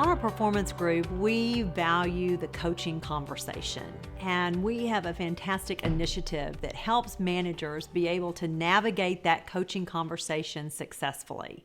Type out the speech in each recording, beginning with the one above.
our performance group, we value the coaching conversation, and we have a fantastic initiative that helps managers be able to navigate that coaching conversation successfully.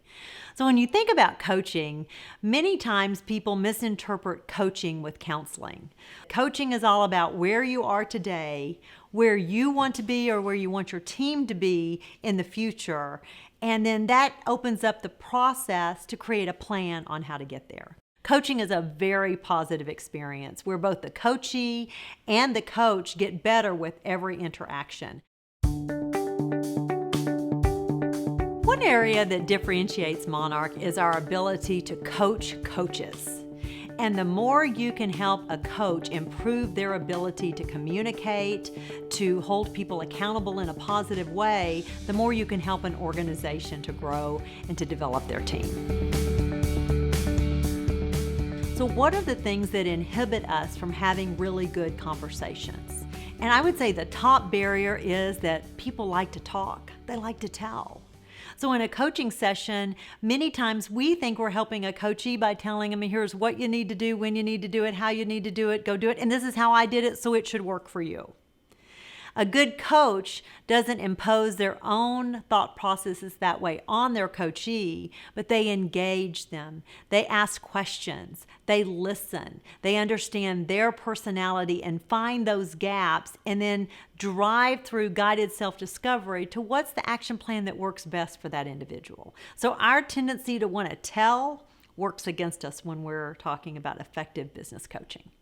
So when you think about coaching, many times people misinterpret coaching with counseling. Coaching is all about where you are today, where you want to be or where you want your team to be in the future, and then that opens up the process to create a plan on how to get there. Coaching is a very positive experience where both the coachee and the coach get better with every interaction. One area that differentiates Monarch is our ability to coach coaches. And the more you can help a coach improve their ability to communicate, to hold people accountable in a positive way, the more you can help an organization to grow and to develop their team. So what are the things that inhibit us from having really good conversations? And I would say the top barrier is that people like to talk. They like to tell. So in a coaching session, many times we think we're helping a coachee by telling them, here's what you need to do, when you need to do it, how you need to do it, go do it, and this is how I did it, so it should work for you. A good coach doesn't impose their own thought processes that way on their coachee, but they engage them. They ask questions. They listen. They understand their personality and find those gaps and then drive through guided self-discovery to what's the action plan that works best for that individual. So our tendency to want to tell works against us when we're talking about effective business coaching.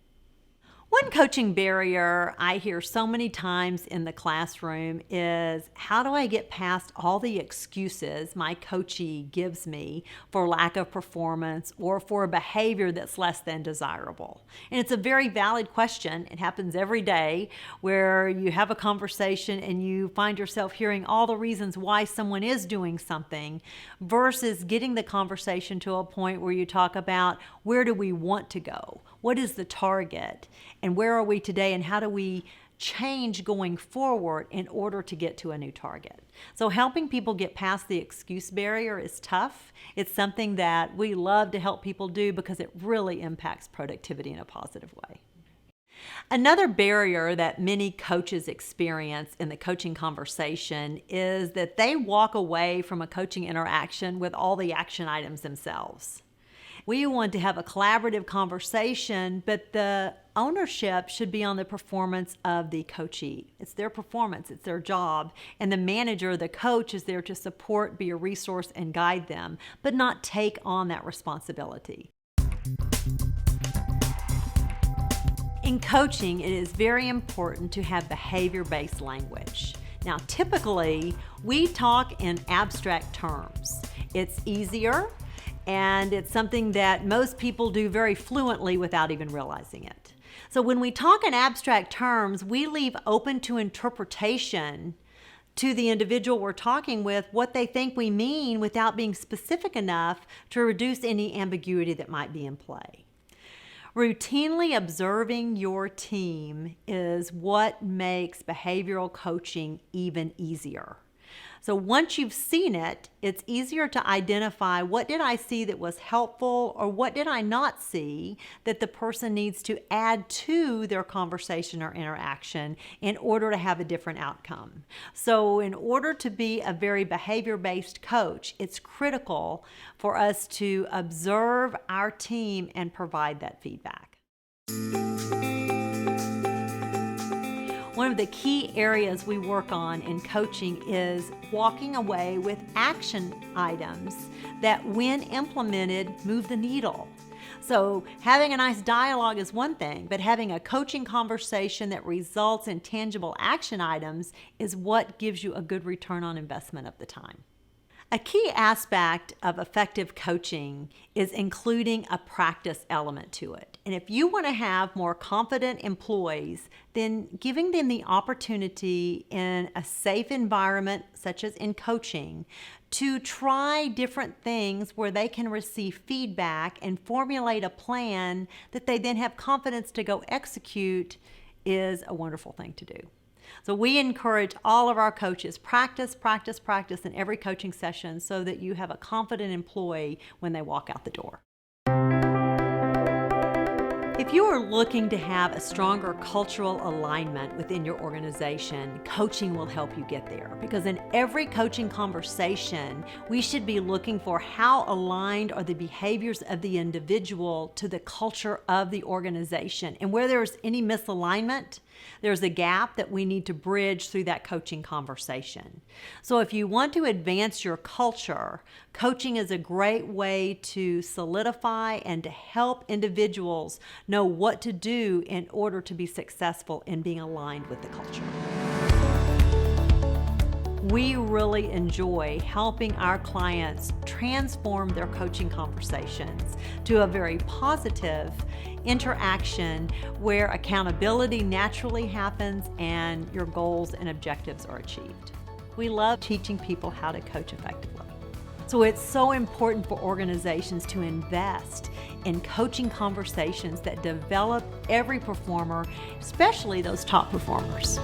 One coaching barrier I hear so many times in the classroom is, how do I get past all the excuses my coachee gives me for lack of performance or for a behavior that's less than desirable? And it's a very valid question. It happens every day where you have a conversation and you find yourself hearing all the reasons why someone is doing something versus getting the conversation to a point where you talk about, where do we want to go? What is the target? And where are we today? And how do we change going forward in order to get to a new target? So helping people get past the excuse barrier is tough. It's something that we love to help people do because it really impacts productivity in a positive way. Another barrier that many coaches experience in the coaching conversation is that they walk away from a coaching interaction with all the action items themselves. We want to have a collaborative conversation, but the ownership should be on the performance of the coachee. It's their performance, it's their job, and the manager, the coach, is there to support, be a resource, and guide them, but not take on that responsibility. In coaching, it is very important to have behavior-based language. Now, typically, we talk in abstract terms. It's easier, and it's something that most people do very fluently without even realizing it. So when we talk in abstract terms, we leave open to interpretation to the individual we're talking with what they think we mean without being specific enough to reduce any ambiguity that might be in play. Routinely observing your team is what makes behavioral coaching even easier. So once you've seen it, it's easier to identify, what did I see that was helpful, or what did I not see that the person needs to add to their conversation or interaction in order to have a different outcome. So in order to be a very behavior-based coach, it's critical for us to observe our team and provide that feedback. One of the key areas we work on in coaching is walking away with action items that, when implemented, move the needle. So having a nice dialogue is one thing, but having a coaching conversation that results in tangible action items is what gives you a good return on investment of the time. A key aspect of effective coaching is including a practice element to it. And if you want to have more confident employees, then giving them the opportunity in a safe environment, such as in coaching, to try different things where they can receive feedback and formulate a plan that they then have confidence to go execute is a wonderful thing to do. So we encourage all of our coaches, practice in every coaching session so that you have a confident employee when they walk out the door. If you are looking to have a stronger cultural alignment within your organization, coaching will help you get there. Because in every coaching conversation, we should be looking for how aligned are the behaviors of the individual to the culture of the organization. And where there's any misalignment, there's a gap that we need to bridge through that coaching conversation. So if you want to advance your culture, coaching is a great way to solidify and to help individuals know what to do in order to be successful in being aligned with the culture. We really enjoy helping our clients transform their coaching conversations to a very positive interaction where accountability naturally happens and your goals and objectives are achieved. We love teaching people how to coach effectively. So it's so important for organizations to invest in coaching conversations that develop every performer, especially those top performers.